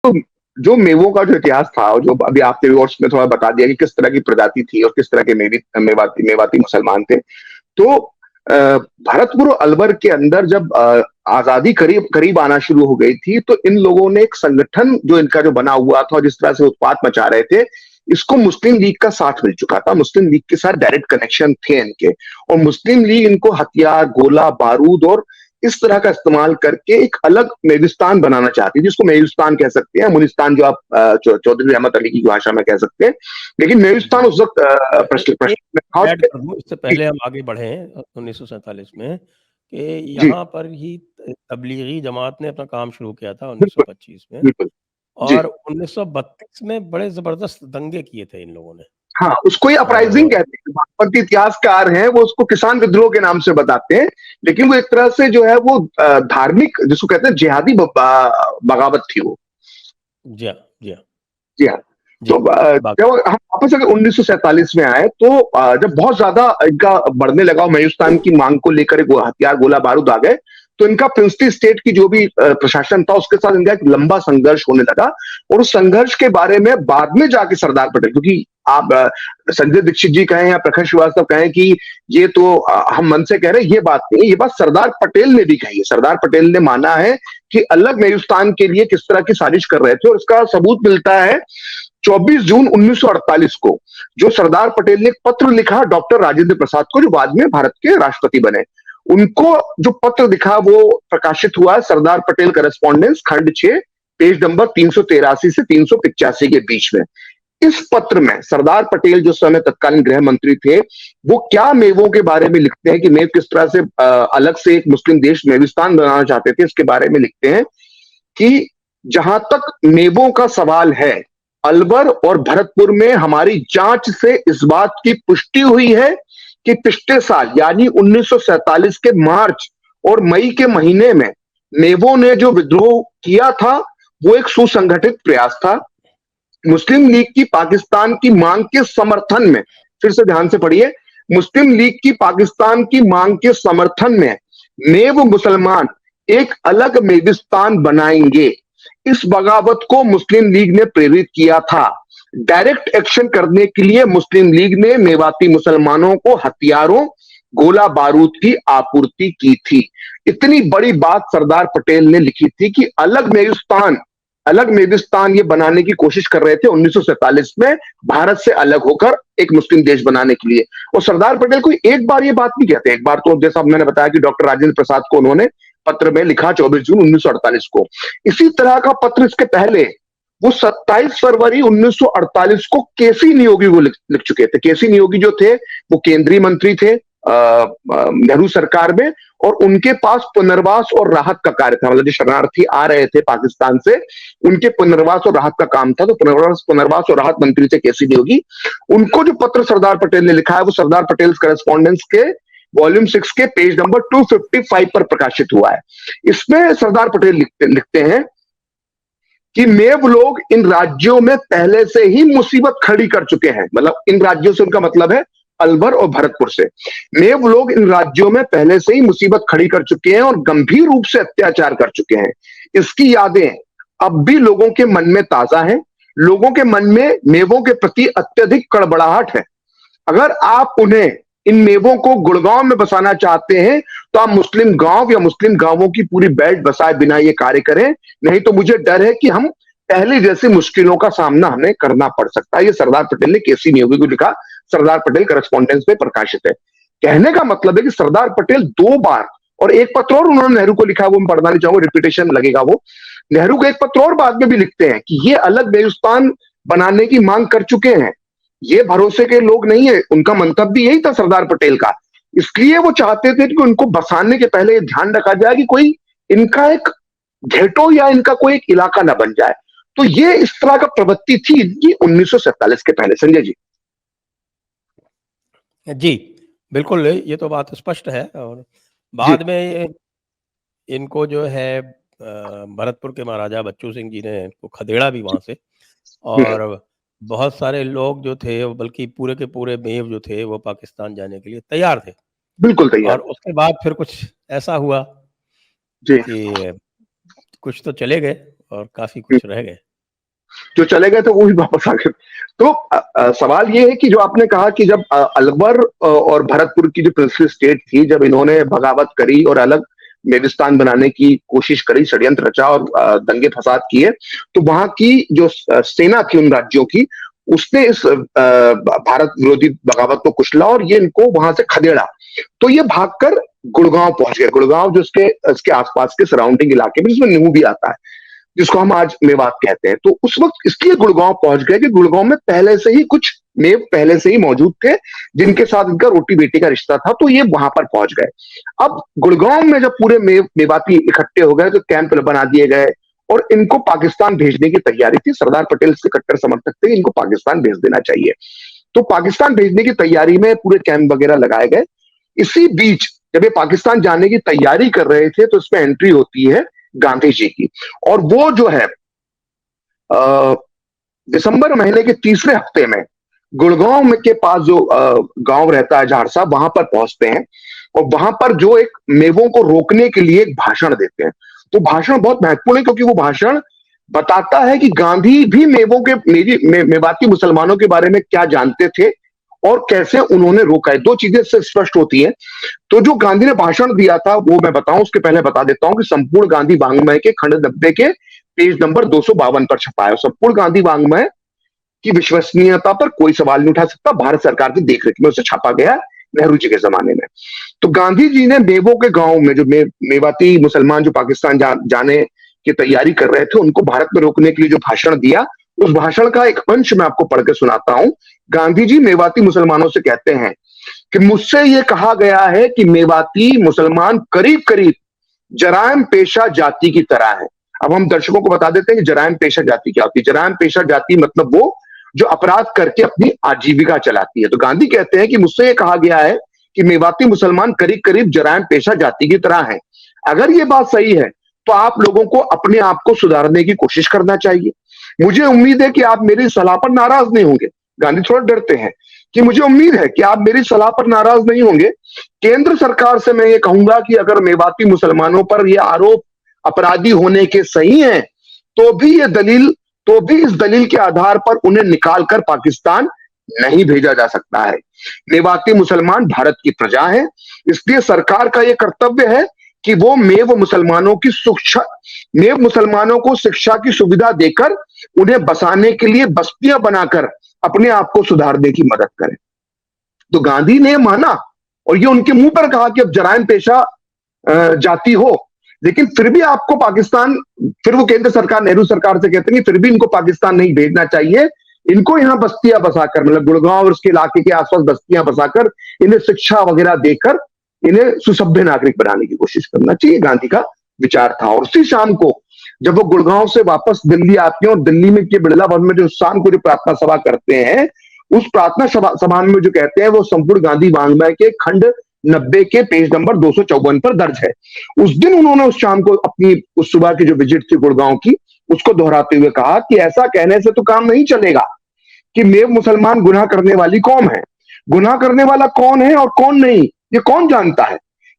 तो जो मेवों का जो इतिहास था और जो अभी आपने वर्ड्स में थोड़ा बता दिया कि किस तरह की प्रजाति थी और किस तरह के मेवाती मुसलमान थे। तो भरतपुर और अलवर के अंदर जब आजादी करीब करीब आना शुरू हो गई थी, तो इन लोगों ने एक संगठन जो इनका जो बना हुआ था और जिस तरह से उत्पात मचा रहे थे, इसको मुस्लिम लीग का साथ मिल चुका था। मुस्लिम लीग के साथ डायरेक्ट कनेक्शन थे इनके, और मुस्लिम लीग इनको हथियार, गोला बारूद और इस तरह का इस्तेमाल करके एक अलग मेविस्तान बनाना चाहती थी, जिसको मेविस्तान कह सकते हैं, मुलिस्तान जो आप चौधरी रहमत अली की भाषा में कह सकते हैं। लेकिन मेविस्तान जी। उस वक्त प्रश्न एक प्रश्न में था। ऐड कर दूं इससे पहले हम आगे बढ़े 1947 में कि जी यहाँ पर ही तबलीगी जमात ने अपना काम शुरू किया था बिल्कुल 1925 में, बिल्कुल। जी और 1932 में बड़े जबरदस्त दंगे किए थे इन लोगों ने। हाँ, उसको ही अपराइजिंग और कहते हैं। बागपंथी इतिहासकार हैं, वो उसको किसान विद्रोह के नाम से बताते हैं, लेकिन वो एक तरह से जो है वो धार्मिक, जिसको कहते हैं जिहादी बगावत थी वो। जी हाँ, जी हाँ, जी हाँ। जी। तो जब हम वापस अगर 1947 में आए, तो जब बहुत ज्यादा इनका बढ़ने लगा और हिंदुस्तान की मांग को लेकर हथियार गोला बारूद आ गए, तो इनका प्रिंसली स्टेट की जो भी प्रशासन था उसके साथ इनका एक लंबा संघर्ष होने लगा। और उस संघर्ष के बारे में बाद में जाके सरदार पटेल, क्योंकि आप संजय दीक्षित जी कहें या प्रखर श्रीवास्तव कहें कि ये तो हम मन से कह रहे हैं, ये बात नहीं, ये बात सरदार पटेल ने भी कही है। सरदार पटेल ने माना है कि अलग हिंदुस्तान के लिए किस तरह की साजिश कर रहे थे, और इसका सबूत मिलता है 24 जून 1948 को, जो सरदार पटेल ने एक पत्र लिखा डॉक्टर राजेंद्र प्रसाद को, जो बाद में भारत के राष्ट्रपति बने। उनको जो पत्र लिखा वो प्रकाशित हुआ है सरदार पटेल करस्पॉन्डेंस खंड 6, पेज नंबर 383 से 385 के बीच में। इस पत्र में सरदार पटेल जो समय तत्कालीन गृह मंत्री थे, वो क्या मेवों के बारे में लिखते हैं कि मेव किस तरह से अलग से एक मुस्लिम देश मेविस्तान बनाना चाहते थे, इसके बारे में लिखते हैं कि जहां तक मेवों का सवाल है, अलवर और भरतपुर में हमारी जांच से इस बात की पुष्टि हुई है कि पिछले साल यानी 1947 के मार्च और मई के महीने में मेवों ने जो विद्रोह किया था वो एक सुसंगठित प्रयास था। मुस्लिम लीग की पाकिस्तान की मांग के समर्थन में, फिर से ध्यान से पढ़िए, मुस्लिम लीग की पाकिस्तान की मांग के समर्थन में मेव मुसलमान एक अलग मेविस्तान बनाएंगे। इस बगावत को मुस्लिम लीग ने प्रेरित किया था। डायरेक्ट एक्शन करने के लिए मुस्लिम लीग ने मेवाती मुसलमानों को हथियारों, गोला बारूद की आपूर्ति की थी। इतनी बड़ी बात सरदार पटेल ने लिखी थी कि अलग मेविस्तान ये बनाने की कोशिश कर रहे थे 1947 में, भारत से अलग होकर एक मुस्लिम देश बनाने के लिए। और सरदार पटेल कोई एक बार ये बात नहीं कहते, एक बार तो जैसा मैंने बताया कि डॉक्टर राजेंद्र प्रसाद को उन्होंने पत्र में लिखा 24 जून 1948 को। इसी तरह का पत्र इसके पहले वो 27 फरवरी 1948 को केसी नियोगी को लिख चुके थे। केसी नियोगी जो थे वो केंद्रीय मंत्री थे नेहरू सरकार में, और उनके पास पुनर्वास और राहत का कार्य था। मतलब जो शरणार्थी आ रहे थे पाकिस्तान से, उनके पुनर्वास और राहत का काम था। तो पुनर्वास और राहत मंत्री थे केसी नियोगी। उनको जो पत्र सरदार पटेल ने लिखा है वो सरदार पटेल करस्पॉन्डेंस के वॉल्यूम 6 के पेज नंबर 255 पर प्रकाशित हुआ है। इसमें सरदार पटेल लिखते हैं कि मेव लोग इन राज्यों में पहले से ही मुसीबत खड़ी कर चुके हैं। मतलब इन राज्यों से उनका मतलब है अलवर और भरतपुर से। मेव लोग इन राज्यों में पहले से ही मुसीबत खड़ी कर चुके हैं और गंभीर रूप से अत्याचार कर चुके हैं। इसकी यादें अब भी लोगों के मन में ताजा हैं। लोगों के मन में मेवों के प्रति अत्यधिक कड़बड़ाहट है। अगर आप उन्हें, इन मेवों को गुड़गांव में बसाना चाहते हैं, तो आप मुस्लिम गांव या मुस्लिम गांवों की पूरी बेल्ट बसाए बिना ये कार्य करें, नहीं तो मुझे डर है कि हम पहले जैसी मुश्किलों का सामना हमें करना पड़ सकता है। ये सरदार पटेल ने केसी नियोगी को लिखा, सरदार पटेल करस्पॉन्डेंस में प्रकाशित है। कहने का मतलब है कि सरदार पटेल 2 बार, और एक पत्र और उन्होंने नेहरू को लिखा है, वो मैं पढ़ना नहीं चाहूंगा, रिपीटेशन लगेगा वो। नेहरू को एक पत्र और बाद में भी लिखते हैं कि ये अलग हिंदुस्तान बनाने की मांग कर चुके हैं, ये भरोसे के लोग नहीं है। उनका मंतव्य यही था सरदार पटेल का। इसलिए वो चाहते थे कि उनको बसाने के पहले ये ध्यान रखा जाए कि कोई इनका एक घेटो या इनका कोई एक इलाका ना बन जाए। तो ये इस तरह का प्रवृत्ति थी इनकी 1947 के पहले। संजय जी। जी बिल्कुल, ये तो बात स्पष्ट है। और जी बाद में इनको जो है भरतपुर के महाराजा बच्चू सिंह जी ने इनको खदेड़ा भी वहां से, हम्म, और बहुत सारे लोग जो थे, बल्कि पूरे के पूरे मेव जो थे वो पाकिस्तान जाने के लिए तैयार थे। बिल्कुल तैयार। और उसके बाद फिर कुछ ऐसा हुआ जी कि कुछ तो चले गए और काफी हम्म, कुछ रह गए। जो चले गए थे वो भी वापस आ गए। तो सवाल ये है कि जो आपने कहा कि जब अलवर और भरतपुर की जो प्रिंसली स्टेट थी, जब इन्होंने बगावत करी और अलग मेदिस्तान बनाने की कोशिश करी, षड्यंत्र रचा और दंगे फसाद किए, तो वहां की जो सेना थी उन राज्यों की, उसने इस भारत विरोधी बगावत को कुचला और ये इनको वहां से खदेड़ा। तो ये भागकर गुड़गांव पहुंच गए। गुड़गांव जो इसके आसपास के सराउंडिंग इलाके में, जिसमें न्यू भी आता है, जिसको हम आज मेवात कहते हैं। तो उस वक्त इसलिए गुड़गांव पहुंच गए कि गुड़गांव में पहले से ही कुछ मेव पहले से ही मौजूद थे, जिनके साथ इनका रोटी बेटी का रिश्ता था, तो ये वहां पर पहुंच गए। अब गुड़गांव में जब पूरे मेवाती इकट्ठे हो गए तो कैंप बना दिए गए और इनको पाकिस्तान भेजने की तैयारी थी। सरदार पटेल से कट्टर समर्थक थे, इनको पाकिस्तान भेज देना चाहिए। तो पाकिस्तान भेजने की तैयारी में पूरे कैंप वगैरह लगाए गए। इसी बीच जब ये पाकिस्तान जाने की तैयारी कर रहे थे तो इसमें एंट्री होती है गांधी जी की, और वो जो है दिसंबर महीने के तीसरे हफ्ते में गुड़गांव में के पास जो गांव रहता है झारसा, वहां पर पहुंचते हैं और वहां पर जो एक मेवों को रोकने के लिए एक भाषण देते हैं। तो भाषण बहुत महत्वपूर्ण है क्योंकि वो भाषण बताता है कि गांधी भी मेवों के मेवाती मुसलमानों के बारे में क्या जानते थे और कैसे उन्होंने रोका है। दो चीजें इससे स्पष्ट होती हैं। तो जो गांधी ने भाषण दिया था वो मैं बताऊं, उसके पहले बता देता हूं कि संपूर्ण गांधी वांग्मय के खंड 90 के पेज नंबर 252 पर छपा है। संपूर्ण गांधी वांग्मय की विश्वसनीयता पर कोई सवाल नहीं उठा सकता, भारत सरकार की देखरेख में उसे छापा गया नेहरू जी के जमाने में। तो गांधी जी ने मेवों के गांव में जो मेवाती मुसलमान जो पाकिस्तान जाने की तैयारी कर रहे थे, उनको भारत में रोकने के लिए जो भाषण दिया, उस भाषण का एक अंश मैं आपको पढ़ के सुनाता हूं। गांधी जी मेवाती मुसलमानों से कहते हैं कि मुझसे यह कहा गया है कि मेवाती मुसलमान करीब करीब जरायम पेशा जाति की तरह है। अब हम दर्शकों को बता देते हैं कि जरायम पेशा जाति क्या होती है। जरायम पेशा जाति मतलब वो जो अपराध करके अपनी आजीविका चलाती है। तो गांधी कहते हैं कि मुझसे यह कहा गया है कि मेवाती मुसलमान करीब करीब जरायम पेशा जाति की तरह है। अगर ये बात सही है तो आप लोगों को अपने आप को सुधारने की कोशिश करना चाहिए। मुझे उम्मीद है कि आप मेरी सलाह पर नाराज नहीं होंगे। गांधी थोड़ा डरते हैं कि मुझे उम्मीद है कि आप मेरी सलाह पर नाराज नहीं होंगे। केंद्र सरकार से मैं ये कहूंगा कि अगर मेवाती मुसलमानों पर यह आरोप अपराधी होने के सही हैं, तो भी इस दलील के आधार पर उन्हें निकालकर पाकिस्तान नहीं भेजा जा सकता है। मेवाती मुसलमान भारत की प्रजा है, इसलिए सरकार का यह कर्तव्य है कि वो मेव मुसलमानों को शिक्षा की सुविधा देकर उन्हें बसाने के लिए बस्तियां बनाकर अपने आप को सुधारने की मदद करें। तो गांधी ने माना और ये उनके मुंह पर कहा कि अब जरायम पेशा जाति हो, लेकिन फिर भी आपको पाकिस्तान, फिर वो केंद्र सरकार नेहरू सरकार से कहते हैं कि फिर भी इनको पाकिस्तान नहीं भेजना चाहिए, इनको यहां बस्तियां बसाकर, मतलब गुड़गांव और उसके इलाके के आसपास बस्तियां बसाकर इन्हें शिक्षा वगैरह देकर इन्हें सुसभ्य नागरिक बनाने की कोशिश करना चाहिए। गांधी का विचार था। और उसी शाम को जब वो गुड़गांव से वापस दिल्ली आते हैं और दिल्ली में बिरला भवन में जो शाम को जो प्रार्थना सभा करते हैं, उस प्रार्थना सभा में जो कहते हैं वो संपूर्ण गांधी वांग्मय के खंड 90 के पेज नंबर 254 पर दर्ज है। उस दिन उन्होंने उस शाम को अपनी उस सुबह की जो विजिट थी गुड़गांव की, उसको दोहराते हुए कहा कि ऐसा कहने से तो काम नहीं चलेगा कि मेव मुसलमान गुनाह करने वाली कौम है। गुनाह करने वाला कौन है और कौन नहीं, ये कौन जानता है?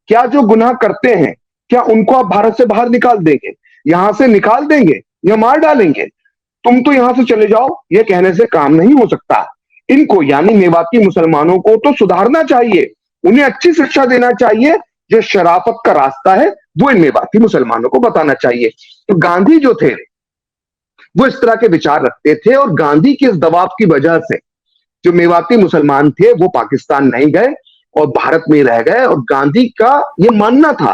क्या जो गुनाह करते हैं, क्या उनको आप भारत से बाहर निकाल देंगे, यहां से निकाल देंगे या मार डालेंगे? तुम तो यहां से चले जाओ, ये कहने से काम नहीं हो सकता। इनको यानी मेवाती मुसलमानों को तो सुधारना चाहिए, उन्हें अच्छी शिक्षा देना चाहिए, जो शराफत का रास्ता है वो इन मेवाती मुसलमानों को बताना चाहिए। तो गांधी जो थे वो इस तरह के विचार रखते थे और गांधी के इस दबाव की वजह से जो मेवाती मुसलमान थे वो पाकिस्तान नहीं गए और भारत में रह गए। और गांधी का ये मानना था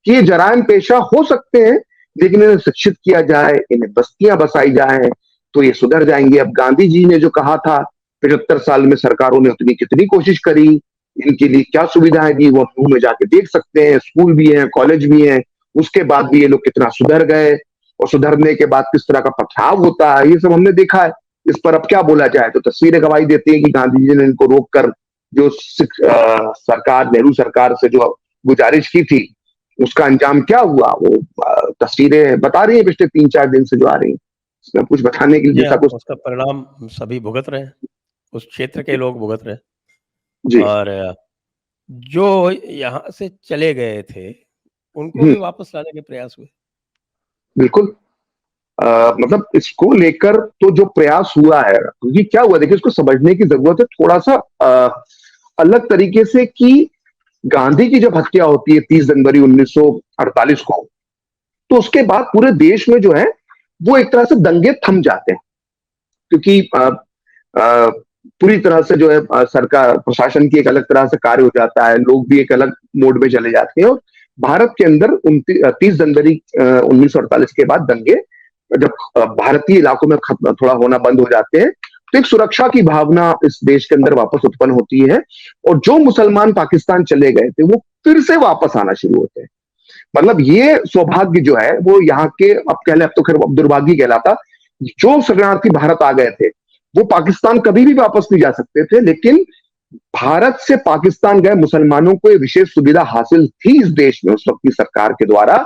कि ये जरायम पेशा हो सकते हैं, लेकिन इन्हें शिक्षित किया जाए, इन्हें बस्तियां बसाई जाए तो ये सुधर जाएंगे। अब गांधी जी ने जो कहा था 75 साल में सरकारों ने उतनी कितनी कोशिश करी, इनके लिए क्या सुविधाएं दी, वो मुंह में जाके देख सकते हैं। स्कूल भी है, कॉलेज भी है, उसके बाद भी ये लोग कितना सुधर गए और सुधरने के बाद किस तरह का पथराव होता है, ये सब हमने देखा है। इस पर अब क्या बोला जाए, तो तस्वीरें गवाही देती हैं कि गांधी जी ने इनको रोककर जो सरकार, नेहरू सरकार से जो गुजारिश की थी, उसका अंजाम क्या हुआ, वो तस्वीरें बता रही है पिछले 3-4 दिन से जो आ रही है। इसमें कुछ बताने के लिए जैसा कुछ उसका परिणाम सभी भुगत रहे हैं, उस क्षेत्र के लोग भुगत रहे हैं। जी और जो यहाँ से चले गए थे उनको भी वापस लाने के प्रयास हुए। बिल्कुल। मतलब इसको लेकर तो जो प्रयास हुआ है, क्योंकि क्या हुआ देखिए, इसको समझने की जरूरत है थोड़ा सा अलग तरीके से, कि गांधी की जब हत्या होती है 30 जनवरी 1948 को, तो उसके बाद पूरे देश में जो है वो एक तरह से दंगे थम जाते हैं, क्योंकि पूरी तरह से जो है सरकार प्रशासन की एक अलग तरह से कार्य हो जाता है, लोग भी एक अलग मोड में चले जाते हैं, और भारत के अंदर 30 जनवरी 1948 के बाद दंगे जब भारतीय इलाकों में खत्म थोड़ा होना बंद हो जाते हैं, तो एक सुरक्षा की भावना इस देश के अंदर वापस उत्पन्न होती है, और जो मुसलमान पाकिस्तान चले गए थे वो फिर से वापस आना शुरू होते हैं। मतलब ये सौभाग्य जो है वो यहाँ के, अब कह ले, अब तो खैर दुर्भाग्य कहलाता, जो शरणार्थी भारत आ गए थे वो पाकिस्तान कभी भी वापस नहीं जा सकते थे, लेकिन भारत से पाकिस्तान गए मुसलमानों को ये विशेष सुविधा हासिल थी इस देश में उस वक्त की सरकार के द्वारा,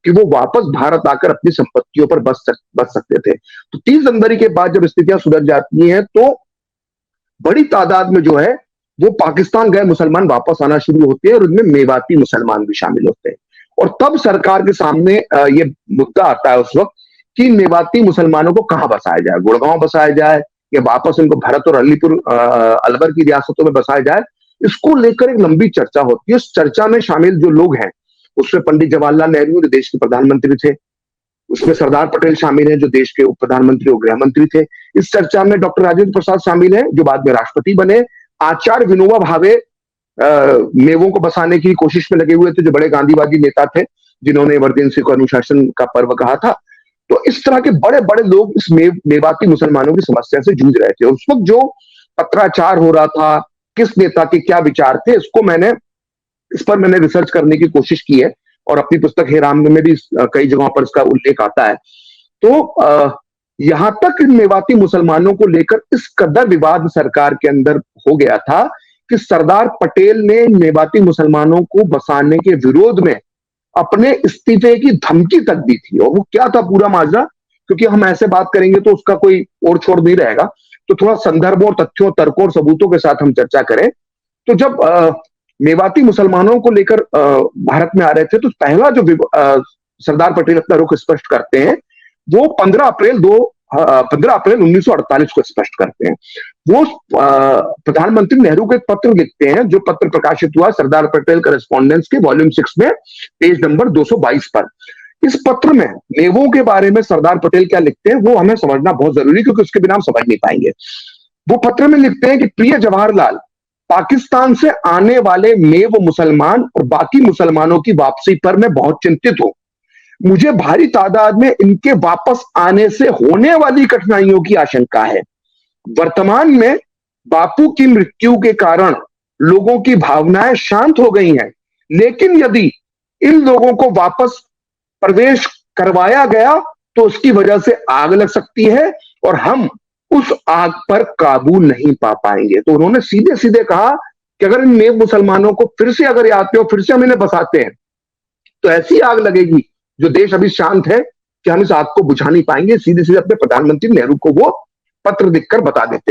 कि वो वापस भारत आकर अपनी संपत्तियों पर बच सकते थे। तो 30 जनवरी के बाद जब स्थितियां सुधर जाती हैं, तो बड़ी तादाद में जो है वो पाकिस्तान गए मुसलमान वापस आना शुरू होते हैं, और उनमें मेवाती मुसलमान भी शामिल होते हैं। और तब सरकार के सामने ये मुद्दा आता है उस वक्त कि मेवाती मुसलमानों को कहां बसाया जाए, गुड़गांव बसाया जाए या वापस इनको भरत और अलीपुर अलवर की रियासतों में बसाया जाए। इसको लेकर एक लंबी चर्चा होती है। इस चर्चा में शामिल जो लोग हैं उसमें पंडित जवाहरलाल नेहरू जो देश के प्रधानमंत्री थे, उसमें सरदार पटेल शामिल हैं जो देश के उप प्रधानमंत्री और गृह मंत्री थे। इस चर्चा में डॉक्टर राजेंद्र प्रसाद शामिल हैं जो बाद में राष्ट्रपति बने। आचार्य विनोबा भावे मेवों को बसाने की कोशिश में लगे हुए थे, जो बड़े गांधीवादी नेता थे जिन्होंने इमरजेंसी को अनुशासन का पर्व कहा था। तो इस तरह के बड़े बड़े लोग इस मेवाती मुसलमानों की समस्या से जूझ रहे थे। उस वक्त जो पत्राचार हो रहा था, किस नेता के क्या विचार थे, इस पर मैंने रिसर्च करने की कोशिश की है, और अपनी पुस्तक हे राम में भी कई जगहों पर इसका उल्लेख आता है। तो यहां तक इन मेवाती मुसलमानों को लेकर इस कदर विवाद सरकार के अंदर हो गया था कि सरदार पटेल ने मेवाती मुसलमानों को बसाने के विरोध में अपने इस्तीफे की धमकी तक दी थी। और वो क्या था पूरा माजरा, क्योंकि हम ऐसे बात करेंगे तो उसका कोई ओर छोड़ नहीं रहेगा, तो थोड़ा संदर्भों, तथ्यों, तर्कों और सबूतों के साथ हम चर्चा करें। तो जब मेवाती मुसलमानों को लेकर भारत में आ रहे थे, तो पहला जो सरदार पटेल अपना रुख स्पष्ट करते हैं वो 15 अप्रैल 1948 को स्पष्ट करते हैं। वो प्रधानमंत्री नेहरू को एक पत्र लिखते हैं, जो पत्र प्रकाशित हुआ सरदार पटेल करेस्पॉन्डेंस के वॉल्यूम 6 में, पेज नंबर 222 पर। इस पत्र में मेवों के बारे में सरदार पटेल क्या लिखते हैं वो हमें समझना बहुत जरूरी, क्योंकि उसके बिना हम समझ नहीं पाएंगे। वो पत्र में लिखते हैं कि प्रिय जवाहरलाल, पाकिस्तान से आने वाले मेव मुसलमान और बाकी मुसलमानों की वापसी पर मैं बहुत चिंतित हूं। मुझे भारी तादाद में इनके वापस आने से होने वाली कठिनाइयों की आशंका है। वर्तमान में बापू की मृत्यु के कारण लोगों की भावनाएं शांत हो गई हैं, लेकिन यदि इन लोगों को वापस प्रवेश करवाया गया तो उसकी वजह से आग लग सकती है और हम उस आग पर काबू नहीं पा पाएंगे। तो उन्होंने सीधे सीधे कहा कि अगर इन मेव मुसलमानों को फिर से अगर आते हो, फिर से हम इन्हें बसाते हैं, तो ऐसी आग लगेगी जो देश अभी शांत है कि हम इस आग को बुझा नहीं पाएंगे। सीधे सीधे अपने प्रधानमंत्री नेहरू को वो पत्र लिखकर बता देते हैं।